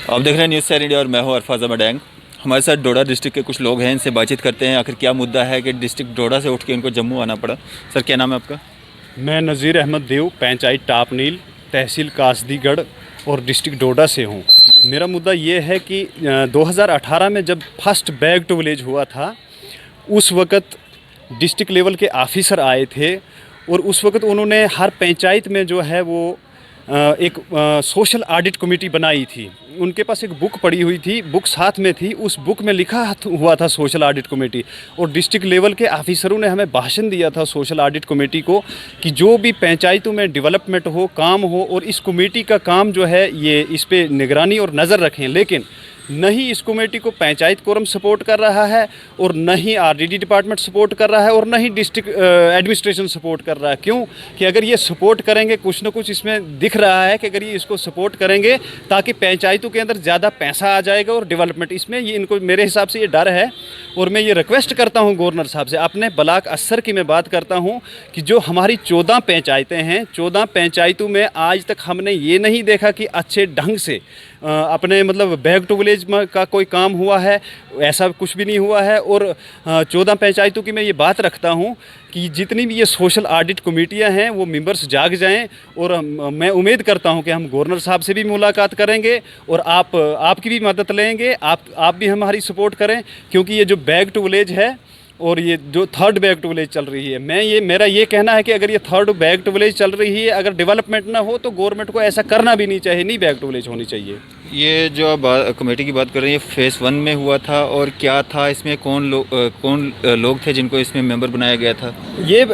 आप देख रहे हैं न्यूज़ 7 इंडिया और मैं हूं अरफाज अहमद। हमारे साथ डोडा डिस्ट्रिक्ट के कुछ लोग हैं, इनसे बातचीत करते हैं आखिर क्या मुद्दा है कि डिस्ट्रिक्ट डोडा से उठ के इनको जम्मू आना पड़ा। सर, क्या नाम है आपका? मैं नज़ीर अहमद देव, पंचायत टापनील, तहसील कासदीगढ़ और डिस्ट्रिक्ट डोडा से हूँ। मेरा मुद्दा ये है कि 2018 में जब फर्स्ट बैक टू विलेज हुआ था, उस वक़्त डिस्ट्रिक्ट लेवल के ऑफिसर आए थे और उस वक़्त उन्होंने हर पंचायत में जो है वो एक सोशल ऑडिट कमेटी बनाई थी। उनके पास एक बुक पड़ी हुई थी, बुक साथ में थी, उस बुक में लिखा हुआ था सोशल ऑडिट कमेटी। और डिस्ट्रिक्ट लेवल के ऑफिसरों ने हमें भाषण दिया था सोशल ऑडिट कमेटी को कि जो भी पंचायतों में डेवलपमेंट हो, काम हो, और इस कमेटी का काम जो है ये इस पे निगरानी और नज़र रखें। लेकिन न ही इस कमेटी को पंचायत कोरम सपोर्ट कर रहा है और न ही आरडीडी डिपार्टमेंट सपोर्ट कर रहा है और न ही डिस्ट्रिक्ट एडमिनिस्ट्रेशन सपोर्ट कर रहा है। क्यों कि अगर ये सपोर्ट करेंगे, कुछ ना कुछ इसमें दिख रहा है कि अगर ये इसको सपोर्ट करेंगे ताकि पंचायतों के अंदर ज़्यादा पैसा आ जाएगा और डेवलपमेंट, इसमें ये इनको मेरे हिसाब से ये डर है। और मैं ये रिक्वेस्ट करता हूँ गवर्नर साहब से, अपने ब्लॉक अस्सर की मैं बात करता हूँ कि जो हमारी 14 पंचायतें हैं, 14 पंचायतों में आज तक हमने ये नहीं देखा कि अच्छे ढंग से अपने मतलब बैक टू विलेज का कोई काम हुआ है, ऐसा कुछ भी नहीं हुआ है। और 14 पंचायतों की मैं ये बात रखता हूँ कि जितनी भी ये सोशल ऑडिट कमेटियाँ हैं वो मेंबर्स जाग जाएं। और मैं उम्मीद करता हूँ कि हम गवर्नर साहब से भी मुलाकात करेंगे और आपकी भी मदद लेंगे, आप भी हमारी सपोर्ट करें। क्योंकि ये जो बैक टू विलेज है और ये जो थर्ड बैक टू विलेज चल रही है, मेरा ये कहना है कि अगर ये थर्ड बैक टू विलेज चल रही है, अगर डेवलपमेंट ना हो तो गवर्नमेंट को ऐसा करना भी नहीं चाहिए, नहीं बैक टू विलेज होनी चाहिए। ये जो आप कमेटी की बात कर रहे हैं, ये फेज़ 1 में हुआ था और क्या था इसमें, कौन लोग थे जिनको इसमें मेंबर बनाया गया था? ये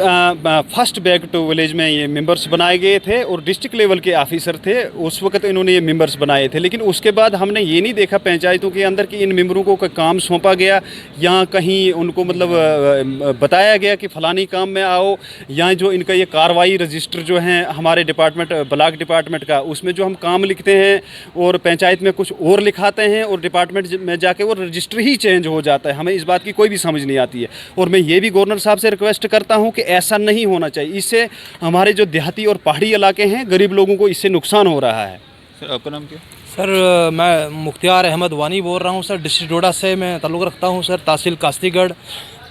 फर्स्ट बैक टू विलेज में ये मेंबर्स बनाए गए थे और डिस्ट्रिक्ट लेवल के ऑफिसर थे, उस वक्त इन्होंने ये मेंबर्स बनाए थे। लेकिन उसके बाद हमने ये नहीं देखा पंचायतों के अंदर कि इन मेंबरों को काम सौंपा गया या कहीं उनको मतलब बताया गया कि फ़लानी काम में आओ, या जो इनका ये कार्रवाई रजिस्टर जो है हमारे डिपार्टमेंट ब्लॉक डिपार्टमेंट का, उसमें जो हम काम लिखते हैं और पंचायत में कुछ और लिखाते हैं और डिपार्टमेंट में जाके वो रजिस्टर ही चेंज हो जाता है, हमें इस बात की कोई भी समझ नहीं आती है। और मैं ये भी गवर्नर साहब से रिक्वेस्ट करता हूँ कि ऐसा नहीं होना चाहिए, इससे हमारे जो देहाती और पहाड़ी इलाके हैं, गरीब लोगों को इससे नुकसान हो रहा है। सर, आपका नाम क्या? सर, मैं मुख्तियार अहमद वानी बोल रहा हूँ सर, डिस्ट्रिक्ट डोडा से मैं ताल्लुक़ रखता हूँ सर, तहसील कासदीगढ़।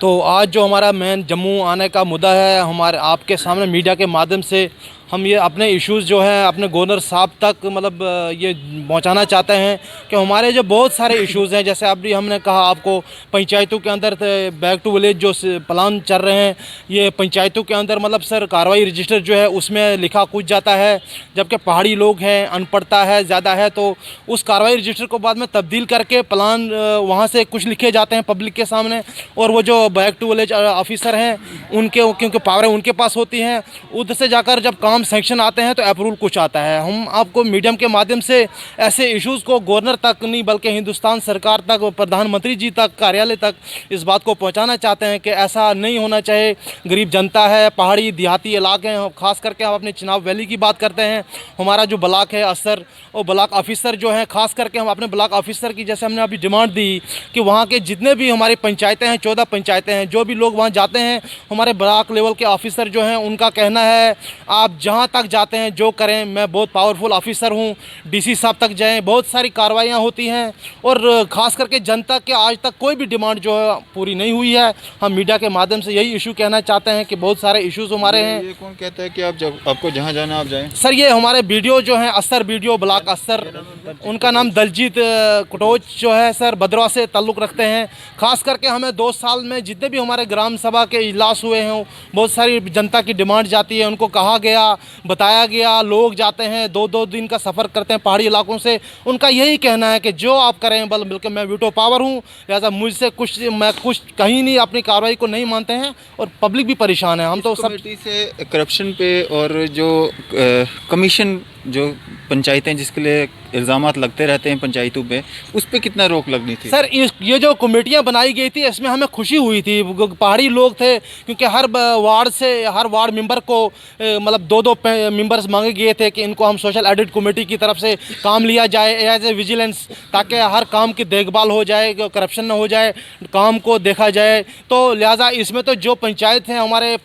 तो आज जो हमारा मेन जम्मू आने का मुद्दा है, हमारे आपके सामने मीडिया के माध्यम से हम ये अपने इश्यूज़ जो हैं अपने गवर्नर साहब तक मतलब ये पहुंचाना चाहते हैं कि हमारे जो बहुत सारे इश्यूज़ हैं, जैसे अभी हमने कहा आपको पंचायतों के अंदर बैक टू विलेज जो प्लान चल रहे हैं, ये पंचायतों के अंदर मतलब सर कार्रवाई रजिस्टर जो है उसमें लिखा कुछ जाता है, जबकि पहाड़ी लोग हैं, अनपढ़ता है ज़्यादा है, तो उस कार्रवाई रजिस्टर को बाद में तब्दील करके प्लान वहाँ से कुछ लिखे जाते हैं पब्लिक के सामने, और वो जो बैक टू विलेज ऑफिसर हैं उनके क्योंकि पावरें उनके पास होती हैं, उधर से जाकर जब काम सैंक्शन आते हैं तो अप्रूवल कुछ आता है। हम आपको मीडियम के माध्यम से ऐसे इश्यूज़ को गवर्नर तक नहीं बल्कि हिंदुस्तान सरकार तक, प्रधानमंत्री जी तक, कार्यालय तक इस बात को पहुंचाना चाहते हैं कि ऐसा नहीं होना चाहिए। गरीब जनता है, पहाड़ी देहाती इलाके हैं, खास करके हम अपने चिनाब वैली की बात करते हैं, हमारा जो ब्लॉक है अस्सर और ब्लॉक ऑफिसर जो हैं, खास करके हम अपने ब्लॉक ऑफिसर की जैसे हमने अभी डिमांड दी कि वहाँ के जितने भी हमारी पंचायतें हैं, 14 पंचायतें हैं, जो भी लोग वहाँ जाते हैं, हमारे ब्लॉक लेवल के ऑफिसर जो हैं उनका कहना है आप जहाँ तक जाते हैं जो करें, मैं बहुत पावरफुल ऑफिसर हूँ, डीसी साहब तक जाएं, बहुत सारी कार्रवाइयाँ होती हैं और ख़ास करके जनता के आज तक कोई भी डिमांड जो है पूरी नहीं हुई है। हम मीडिया के माध्यम से यही इशू कहना चाहते हैं कि बहुत सारे इश्यूज़ हमारे हैं। ये कौन कहता है कि आप जब आपको जहाँ जाना आप जाएं? सर, ये हमारे वीडियो जो हैं अस्सर वीडियो ब्लॉक अस्सर, उनका नाम दलजीत कटोच जो है सर, भद्रवा से ताल्लुक़ रखते हैं। ख़ास करके हमें 2 साल में जितने भी हमारे ग्राम सभा के इजलास हुए हैं, बहुत सारी जनता की डिमांड जाती है, उनको कहा गया, बताया गया, लोग जाते हैं 2-2 दिन का सफ़र करते हैं पहाड़ी इलाकों से, उनका यही कहना है कि जो आप करें, बल्कि मैं वीटो पावर हूँ, लिहाजा मुझसे मैं कुछ कहीं नहीं, अपनी कार्रवाई को नहीं मानते हैं और पब्लिक भी परेशान है। हम तो सब कमेटी से करप्शन पे और जो कमीशन जो पंचायतें जिसके लिए इल्ज़ामात लगते रहते हैं पंचायतों पे, उस पर कितना रोक लगनी थी? सर, ये जो कमेटियां बनाई गई थी इसमें हमें खुशी हुई थी, पहाड़ी लोग थे, क्योंकि हर वार्ड मेंबर को मतलब 2-2 मेंबर्स मांगे गए थे कि इनको हम सोशल ऑडिट कमेटी की तरफ से काम लिया जाए एज ए विजिलेंस, ताकि हर काम की देखभाल हो जाए, करप्शन ना हो जाए, काम को देखा जाए। तो लिहाजा इसमें तो जो पंचायत हैं, हमारे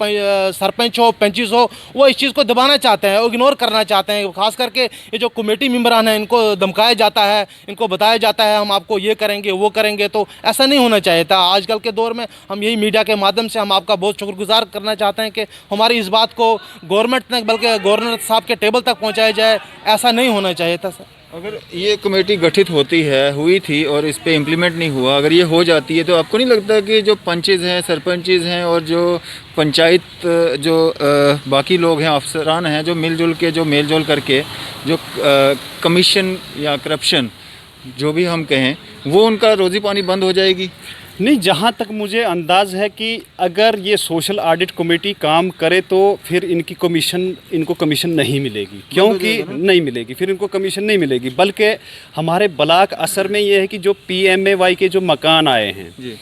सरपंच हो, पंचिस हो, वो इस चीज़ को दबाना चाहते हैं, इग्नोर करना चाहते हैं। खास करके ये जो कमेटी मेंबरान हैं इनको इनको धमकाया जाता है, इनको बताया जाता है हम आपको ये करेंगे वो करेंगे। तो ऐसा नहीं होना चाहिए था। आजकल के दौर में हम यही मीडिया के माध्यम से हम आपका बहुत शुक्रगुजार करना चाहते हैं कि हमारी इस बात को गवर्नमेंट तक, बल्कि गवर्नर साहब के टेबल तक पहुँचाया जाए। ऐसा नहीं होना चाहिए था सर। अगर ये कमेटी गठित हुई थी और इस पे इम्प्लीमेंट नहीं हुआ, अगर ये हो जाती है तो आपको नहीं लगता कि जो पंचेज़ हैं, सरपंचेज़ हैं और जो पंचायत जो बाकी लोग हैं, अफसरान हैं, जो मेल जोल करके जो कमीशन या करप्शन जो भी हम कहें, वो उनका रोज़ी पानी बंद हो जाएगी? नहीं, जहाँ तक मुझे अंदाज़ है कि अगर ये सोशल ऑडिट कमेटी काम करे तो फिर इनको कमीशन नहीं मिलेगी, क्योंकि नहीं मिलेगी, फिर इनको कमीशन नहीं मिलेगी। बल्कि हमारे ब्लॉक असर में ये है कि जो PMAY के जो मकान आए हैं जी,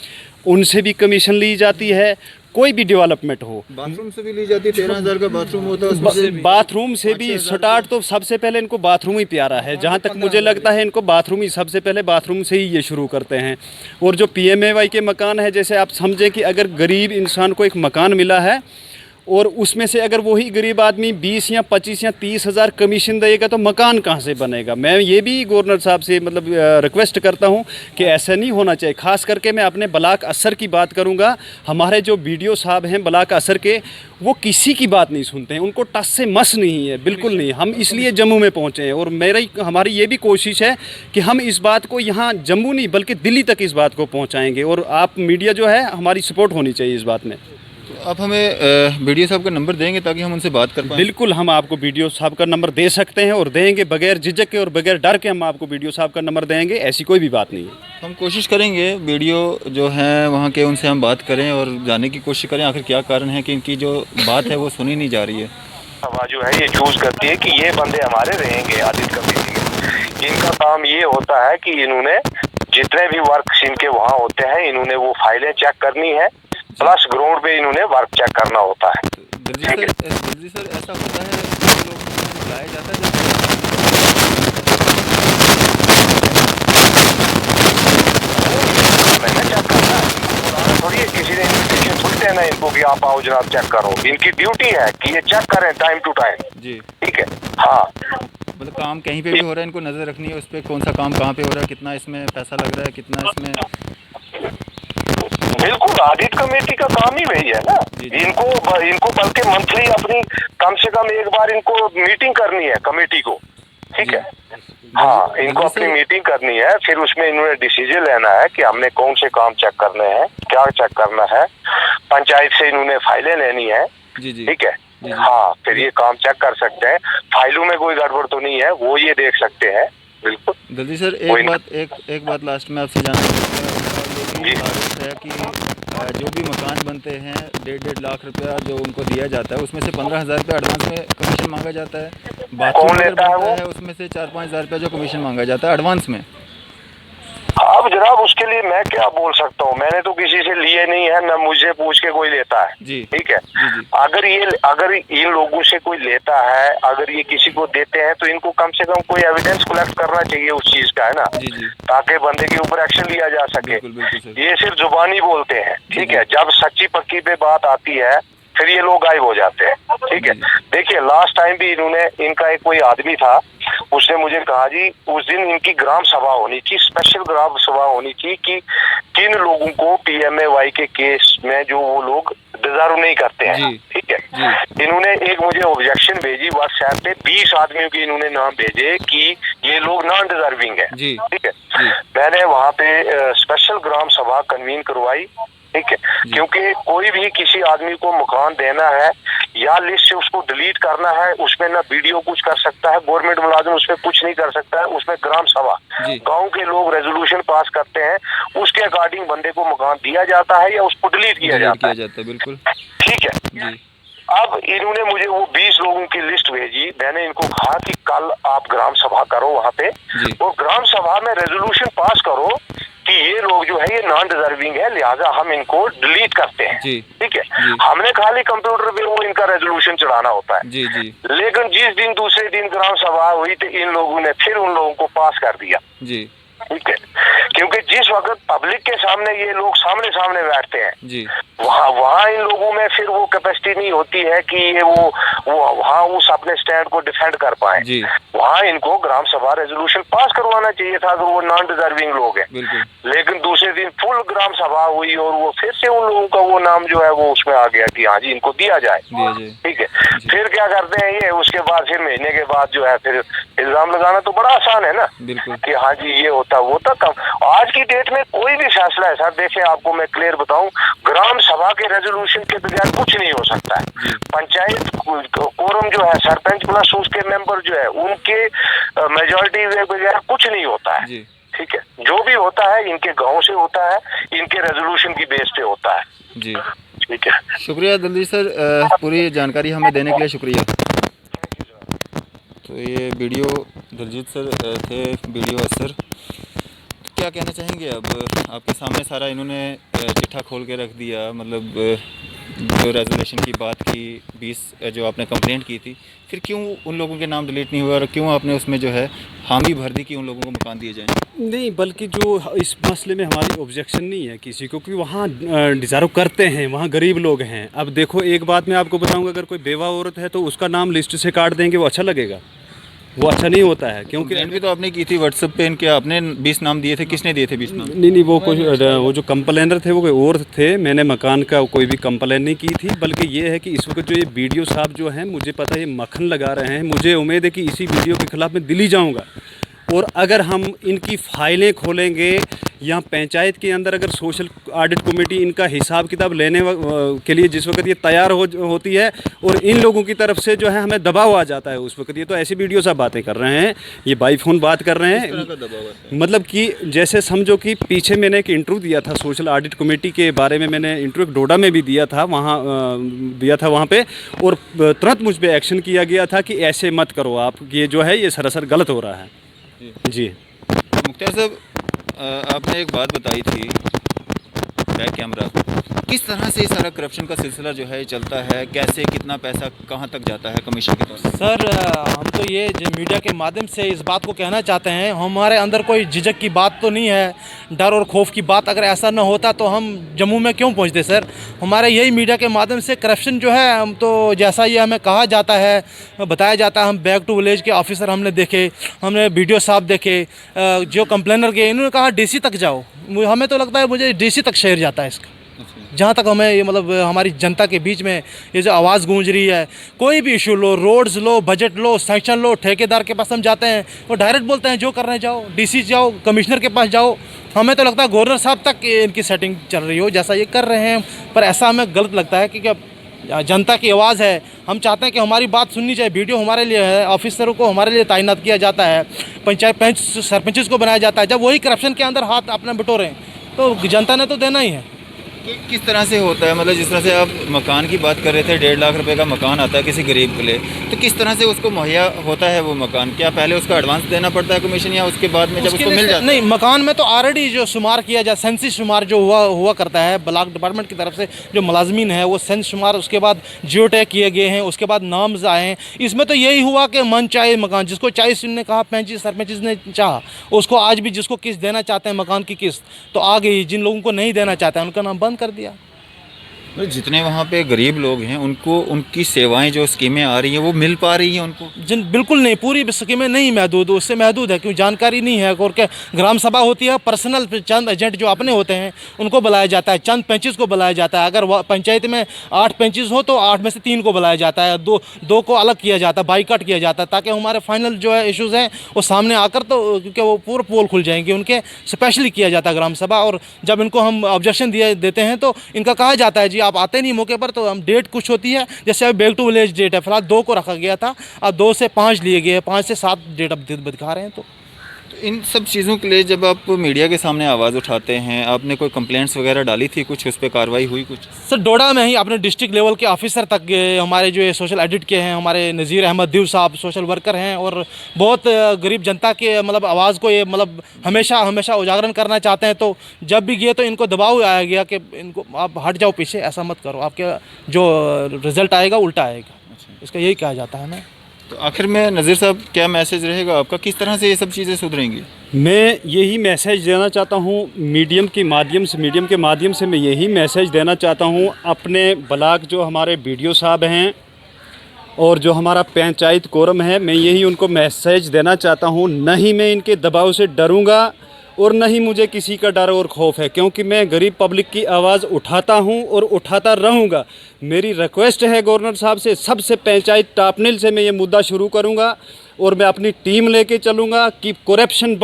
उनसे भी कमीशन ली जाती है। कोई भी डेवलपमेंट हो, बाथरूम से भी ली जाती है। 13,000 का बाथरूम होता है, उसमें से भी बाथरूम से भी स्टार्ट तो सबसे पहले इनको बाथरूम ही प्यारा है। जहाँ तक मुझे लगता है इनको बाथरूम ही सबसे पहले बाथरूम से ही ये शुरू करते हैं। और जो PMAY के मकान है, जैसे आप समझें कि अगर गरीब इंसान को एक मकान मिला है और उसमें से अगर वही गरीब आदमी 20 या 25 या 30 हज़ार कमीशन देगा तो मकान कहाँ से बनेगा। मैं ये भी गवर्नर साहब से मतलब रिक्वेस्ट करता हूँ कि ऐसा नहीं होना चाहिए। ख़ास करके मैं अपने ब्लॉक असर की बात करूँगा। हमारे जो BDO साहब हैं ब्लॉक असर के, वो किसी की बात नहीं सुनते हैं, उनको टस से मस नहीं है, बिल्कुल नहीं। हम इसलिए जम्मू में पहुँचे हैं और हमारी ये भी कोशिश है कि हम इस बात को यहाँ जम्मू नहीं बल्कि दिल्ली तक इस बात को पहुँचाएँगे। और आप मीडिया जो है हमारी सपोर्ट होनी चाहिए इस बात में। आप हमें BDO साहब का नंबर देंगे ताकि हम उनसे बात कर पाएँ? बिल्कुल, हम आपको BDO साहब का नंबर दे सकते हैं और देंगे, बगैर झिझक के और बगैर डर के हम आपको BDO साहब का नंबर देंगे। ऐसी कोई भी बात नहीं है। हम कोशिश करेंगे BDO जो हैं वहाँ के, उनसे हम बात करें और जानने की कोशिश करें आखिर क्या कारण है कि इनकी जो बात है वो सुनी नहीं जा रही है। सभा जो है ये चूज करती है कि ये बंदे हमारे रहेंगे ऑडिट कमेटी के। इनका काम ये होता है कि इन्होंने जितने भी वर्क इनके वहाँ होते हैं, इन्होंने वो फाइलें चेक करनी है, प्लस ग्राउंड पे इन्होंने वर्क चेक करना होता है। दर्जी सर, ऐसा होता है कि लोगों को बुलाया जाता है मैंने चेक करना है, थोड़ी किसी ने इन्विटेशन थोड़ी देना है इनको कि आप आओ जनाब चेक करो। इनकी ड्यूटी है कि ये चेक करें टाइम टू टाइम। जी, ठीक है। हाँ, मतलब काम कहीं पे भी हो रहा है, इनको नज़र रखनी है उस पर, कौन सा काम कहाँ पे हो रहा है, कितना इसमें पैसा लग रहा है, कितना इसमें। बिल्कुल, ऑडिट कमेटी का काम ही वही है ना। इनको बल्कि मंथली अपनी कम से कम एक बार इनको मीटिंग करनी है कमेटी को। ठीक है। हाँ, इनको अपनी मीटिंग करनी है, फिर उसमें इन्होंने डिसीजन लेना है कि हमने कौन से काम चेक करने हैं, क्या चेक करना है। पंचायत से इन्होंने फाइलें लेनी है। ठीक है। हाँ, फिर ये काम चेक कर सकते हैं। फाइलों में कोई गड़बड़ तो नहीं है, वो ये देख सकते हैं। बिल्कुल। दर्जी सर, एक बात लास्ट में आपसे जानना है कि जो भी मकान बनते हैं 1.5 लाख रुपया जो उनको दिया जाता है, उसमें से 15,000 रुपये एडवांस में कमीशन मांगा जाता है। कौन लेता है वो? उसमें से 4-5 हज़ार रुपया जो कमीशन मांगा जाता है एडवांस में। अब जनाब उसके लिए मैं क्या बोल सकता हूँ, मैंने तो किसी से लिए नहीं है, न मुझे पूछ के कोई लेता है। जी, ठीक है। जी। अगर इन लोगों से कोई लेता है, अगर ये किसी को देते हैं तो इनको कम से कम कोई एविडेंस कलेक्ट करना चाहिए उस चीज का, है ना। जी। ताकि बंदे के ऊपर एक्शन लिया जा सके। बिल्कुल। ये सिर्फ जुबानी बोलते हैं। ठीक है। जब सच्ची पक्की पे बात आती है फिर ये लोग गायब हो जाते हैं। ठीक है। देखिए, लास्ट टाइम भी इनका एक कोई आदमी था, उसने मुझे कहा जी उस दिन इनकी ग्राम सभा होनी थी, स्पेशल ग्राम सभा होनी थी कि किन लोगों को PMAY के केस में जो वो लोग डिजर्व नहीं करते हैं। ठीक है। इन्होंने एक मुझे ऑब्जेक्शन भेजी व्हाट्सएप पे, 20 आदमियों के इन्होंने नाम भेजे कि ये लोग नॉन डिजर्विंग है। ठीक है। मैंने वहाँ पे स्पेशल ग्राम सभा कन्वीन करवाई। ठीक है। क्योंकि कोई भी किसी आदमी को मकान देना है या लिस्ट से उसको डिलीट करना है, उसमें ना BDO कुछ कर सकता है, गवर्नमेंट मुलाजिम उसमें कुछ नहीं कर सकता है। उसमें ग्राम सभा, गांव के लोग रेजोल्यूशन पास करते हैं, उसके अकॉर्डिंग बंदे को मकान दिया जाता है या उसको डिलीट किया जाता है। बिल्कुल। ठीक है। अब इन्होंने मुझे वो 20 लोगों की लिस्ट भेजी। मैंने इनको कहा कि कल आप ग्राम सभा करो वहाँ पे, और ग्राम सभा में रेजोल्यूशन पास करो कि ये लोग जो है ये नॉन डिजर्विंग है, लिहाजा हम इनको डिलीट करते हैं। ठीक है। हमने खाली कंप्यूटर पे वो इनका रेजोल्यूशन चढ़ाना होता है। लेकिन जिस दिन दूसरे दिन ग्राम सभा हुई तो इन लोगों ने फिर उन लोगों को पास कर दिया। ठीक है। क्योंकि जिस वक्त पब्लिक के सामने ये लोग सामने सामने बैठते हैं जी वहाँ इन लोगों में फिर वो कैपेसिटी नहीं होती है कि ये वो वहाँ उस अपने स्टैंड को डिफेंड कर पाए। जी वहाँ इनको ग्राम सभा रेजोल्यूशन पास करवाना चाहिए था अगर वो नॉन डिजर्विंग लोग हैं। बिल्कुल। लेकिन दूसरे दिन फुल ग्राम सभा हुई और वो फिर से उन लोगों का वो नाम जो है वो उसमें आ गया कि हाँ जी इनको दिया जाए। ठीक है, फिर क्या करते हैं ये, उसके बाद फिर महीने के बाद जो है फिर इल्जाम लगाना तो बड़ा आसान है ना कि हाँ जी ये होता वो होता कम। आज की डेट में कोई भी फैसला है सर, देखिए आपको मैं क्लियर बताऊं, ग्राम सभा के रेजोल्यूशन के बगैर कुछ नहीं हो सकता है। पंचायत कोरम जो है सरपंच प्लस उसके मेंबर जो है उनके मेजॉरिटी के बगैर कुछ नहीं होता है। ठीक है, जो भी होता है इनके गांव से होता है, इनके रेजोल्यूशन की बेस पे होता है। जी ठीक है, शुक्रिया दलजीत सर, पूरी जानकारी हमें देने के लिए शुक्रिया। तो ये वीडियो दलजीत सर थे, वीडियो असर। तो क्या कहना चाहेंगे अब? आपके सामने सारा इन्होंने चिट्ठा खोल के रख दिया, मतलब जो रेजोल्यूशन की बात की 20 जो आपने कंप्लेंट की थी, फिर क्यों उन लोगों के नाम डिलीट नहीं हुआ और क्यों आपने उसमें जो है हामी भर दी कि उन लोगों को मकान दिए जाएं? नहीं, बल्कि जो इस मसले में हमारी ऑब्जेक्शन नहीं है किसी को, क्योंकि वहाँ डिज़र्व करते हैं, वहाँ गरीब लोग हैं। अब देखो एक बात मैं आपको बताऊँगा, अगर कोई बेवा औरत है तो उसका नाम लिस्ट से काट देंगे, वो अच्छा लगेगा? वो अच्छा नहीं होता है। क्योंकि भी तो आपने की थी व्हाट्सएप पे, इनके आपने 20 नाम दिए थे, किसने दिए थे 20 नाम? नहीं, वो जो कंप्लेनर थे वो कोई और थे, मैंने मकान का कोई भी कंप्लेन नहीं की थी। बल्कि ये है कि इस वक्त जो ये वीडियो साहब जो हैं, मुझे पता है ये मक्खन लगा रहे हैं, मुझे उम्मीद है कि इसी वीडियो के खिलाफ मैं दिल्ली जाऊँगा। और अगर हम इनकी फाइलें खोलेंगे या पंचायत के अंदर अगर सोशल ऑडिट कमेटी इनका हिसाब किताब लेने के लिए जिस वक्त ये तैयार होती है और इन लोगों की तरफ से जो है हमें दबाव आ जाता है, उस वक्त ये तो ऐसी वीडियो सब बातें कर रहे हैं, ये बाई फोन बात कर रहे हैं। मतलब कि जैसे समझो कि पीछे मैंने एक इंटरव्यू दिया था सोशल ऑडिट कमेटी के बारे में, मैंने इंटरव्यू डोडा में भी दिया था, वहाँ पे, और तुरंत मुझ पर एक्शन किया गया था कि ऐसे मत करो आप, ये जो है ये सरासर गलत हो रहा है। जी मुख्तार साहब, आपने एक बात बताई थी बैक कैमरा, किस तरह से सारा करप्शन का सिलसिला जो है चलता है, कैसे कितना पैसा कहां तक जाता है कमीशन के तौर पर? सर हम तो ये जो मीडिया के माध्यम से इस बात को कहना चाहते हैं, हमारे अंदर कोई झिझक की बात तो नहीं है, डर और खौफ की बात अगर ऐसा ना होता तो हम जम्मू में क्यों पहुंचते सर। हमारे यही मीडिया के माध्यम से करप्शन जो है, हम तो जैसा ये हमें कहा जाता है, बताया जाता है, हम बैक टू विलेज के ऑफिसर हमने देखे, हमने वीडियो साहब देखे, जो कंप्लेनर गए इन्होंने कहा डीसी तक जाओ। हमें तो लगता है मुझे डीसी तक शहर जाता है इसका, जहाँ तक हमें ये मतलब हमारी जनता के बीच में ये जो आवाज़ गूंज रही है, कोई भी इशू लो, रोड्स लो, बजट लो, सैंक्शन लो, ठेकेदार के पास हम जाते हैं, वो डायरेक्ट बोलते हैं जो करना है जाओ, डीसी जाओ, कमिश्नर के पास जाओ। हमें तो लगता है गवर्नर साहब तक इनकी सेटिंग चल रही हो जैसा ये कर रहे हैं, पर ऐसा हमें गलत लगता है क्योंकि जनता की आवाज़ है, हम चाहते हैं कि हमारी बात सुननी चाहिए। वीडियो हमारे लिए है, ऑफिसरों को हमारे लिए तैनात किया जाता है, पंच सरपंच को बनाया जाता है। जब वही करप्शन के अंदर हाथ अपना बटोरें तो जनता ने तो देना ही है। किस तरह से होता है, मतलब जिस तरह से आप मकान की बात कर रहे थे, 1.5 लाख रुपए का मकान आता है किसी गरीब के लिए, तो किस तरह से उसको मुहैया होता है वो मकान? क्या पहले उसका एडवांस देना पड़ता है कमीशन, या उसके बाद में जब उसको मिल जाता है? नहीं, मकान में तो ऑलरेडी जो शुमार किया जाए, सेंसस शुमार जो हुआ करता है ब्लॉक डिपार्टमेंट की तरफ से, जो मुलाजमीन है वो सेंस शुमार, उसके बाद जियो टैग किए गए हैं, उसके बाद नाम्स आए हैं। इसमें तो यही हुआ कि मन चाहे मकान, जिसको चाहे ने कहा, पैंची सरपंच ने चाहा उसको, आज भी जिसको किस्त देना चाहते हैं मकान की किस्त तो आ गई, जिन लोगों को नहीं देना चाहते हैं उनका नाम बंद कर दिया। जितने वहाँ पे गरीब लोग हैं उनको उनकी सेवाएं जो स्कीमें आ रही हैं वो मिल पा रही हैं उनको? बिल्कुल नहीं, पूरी स्कीमें नहीं महदूद, उससे महदूद है, क्योंकि जानकारी नहीं है। और क्या ग्राम सभा होती है, पर्सनल चंद एजेंट जो अपने होते हैं उनको बुलाया जाता है, चंद पेंचिस को बुलाया जाता है। अगर पंचायत में 8 पेंचिस हो तो 8 में से 3 को बुलाया जाता है, दो को अलग किया जाता है, बाइकआउट किया जाता है, ताकि हमारे फाइनल जो है इशूज़ हैं वो सामने आकर, तो क्योंकि वो पूरा पोल खुल जाएंगे उनके, स्पेशली किया जाता है ग्राम सभा। और जब इनको हम ऑब्जेक्शन देते हैं तो इनका कहा जाता है जी आप आते नहीं मौके पर, तो हम डेट कुछ होती है, जैसे अब बैक टू विलेज डेट है, फिलहाल 2 को रखा गया था, अब 2 से 5 लिए गए, 5 से 7 डेट अब दिखा रहे हैं। तो इन सब चीज़ों के लिए जब आप मीडिया के सामने आवाज़ उठाते हैं, आपने कोई कंप्लेंट्स वगैरह डाली थी, कुछ उस पर कार्रवाई हुई कुछ? सर डोडा में ही अपने डिस्ट्रिक्ट लेवल के ऑफिसर तक गए, हमारे जो सोशल एडिट के हैं, हमारे नज़ीर अहमद दीव साहब सोशल वर्कर हैं, और बहुत गरीब जनता के मतलब आवाज़ को ये मतलब हमेशा उजागर करना चाहते हैं। तो जब भी गए तो इनको दबाव आया गया कि इनको आप हट जाओ पीछे, ऐसा मत करो, आपके जो रिज़ल्ट आएगा उल्टा आएगा, इसका यही कहा जाता है ना। तो आखिर में नज़ीर साहब क्या मैसेज रहेगा आपका, किस तरह से ये सब चीज़ें सुधरेंगी? मैं यही मैसेज देना चाहता हूँ मीडियम के माध्यम से मैं यही मैसेज देना चाहता हूँ अपने ब्लॉक जो हमारे बीडीओ साहब हैं और जो हमारा पंचायत कोरम है, मैं यही उनको मैसेज देना चाहता हूँ। न ही मैं इनके दबाव से डरूंगा और न ही मुझे किसी का डर और खौफ है, क्योंकि मैं गरीब पब्लिक की आवाज़ उठाता हूं और उठाता रहूंगा। मेरी रिक्वेस्ट है गवर्नर साहब से, सबसे पंचायत टापनील से मैं ये मुद्दा शुरू करूंगा और मैं अपनी टीम लेके चलूंगा कि करप्शन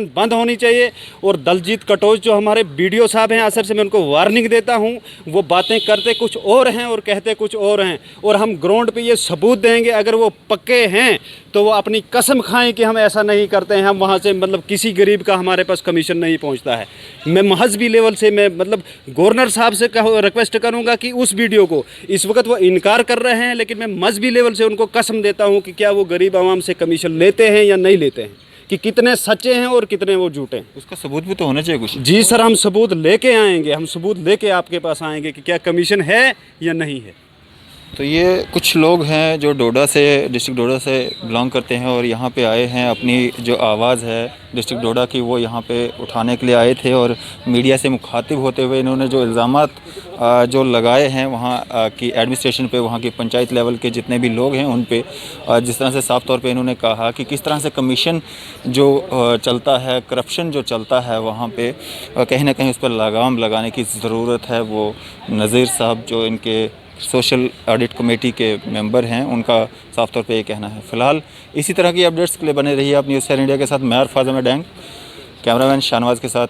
बंद होनी चाहिए। और दलजीत कटोच जो हमारे बीडीओ साहब हैं, असर से मैं उनको वार्निंग देता हूं, वो बातें करते कुछ और हैं और कहते कुछ और हैं, और हम ग्राउंड पे ये सबूत देंगे। अगर वो पक्के हैं तो वो अपनी कसम खाएं कि हम ऐसा नहीं करते हैं, हम वहाँ से मतलब किसी गरीब का हमारे पास कमीशन नहीं पहुँचता है। मैं महजबी लेवल से मैं मतलब गवर्नर साहब से रिक्वेस्ट करूँगा कि उस वीडियो को, इस वक्त वो इनकार कर रहे हैं, लेकिन मैं मजहबी लेवल से उनको कसम देता हूँ कि क्या वो गरीब आवाम से कमीशन लेते हैं या नहीं लेते हैं, कि कितने सच्चे हैं और कितने वो झूठे हैं। उसका सबूत भी तो होना चाहिए कुछ। जी सर, हम सबूत लेके आएंगे, हम सबूत लेके आपके पास आएंगे कि क्या कमीशन है या नहीं है। तो ये कुछ लोग हैं जो डोडा से, डिस्ट्रिक्ट डोडा से बिलोंग करते हैं और यहाँ पे आए हैं, अपनी जो आवाज़ है डिस्ट्रिक्ट डोडा की वो यहाँ पे उठाने के लिए आए थे। और मीडिया से मुखातिब होते हुए इन्होंने जो इल्ज़ामात जो लगाए हैं वहाँ की एडमिनिस्ट्रेशन पे, वहाँ की पंचायत लेवल के जितने भी लोग हैं उन पे, जिस तरह से साफ़ तौर पे इन्होंने कहा कि किस तरह से कमीशन जो चलता है, करप्शन जो चलता है वहाँ पे, कहीं ना कहीं उस पर लगाम लगाने की ज़रूरत है। वो नज़ीर साहब जो इनके सोशल ऑडिट कमेटी के मेंबर हैं, उनका साफ तौर पे ये कहना है। फ़िलहाल इसी तरह की अपडेट्स के लिए बने रहिए आप न्यूज़ 7 इंडिया के साथ। मैं अरफाज अहमद डैंग, कैमरामैन शाहनवाज के साथ।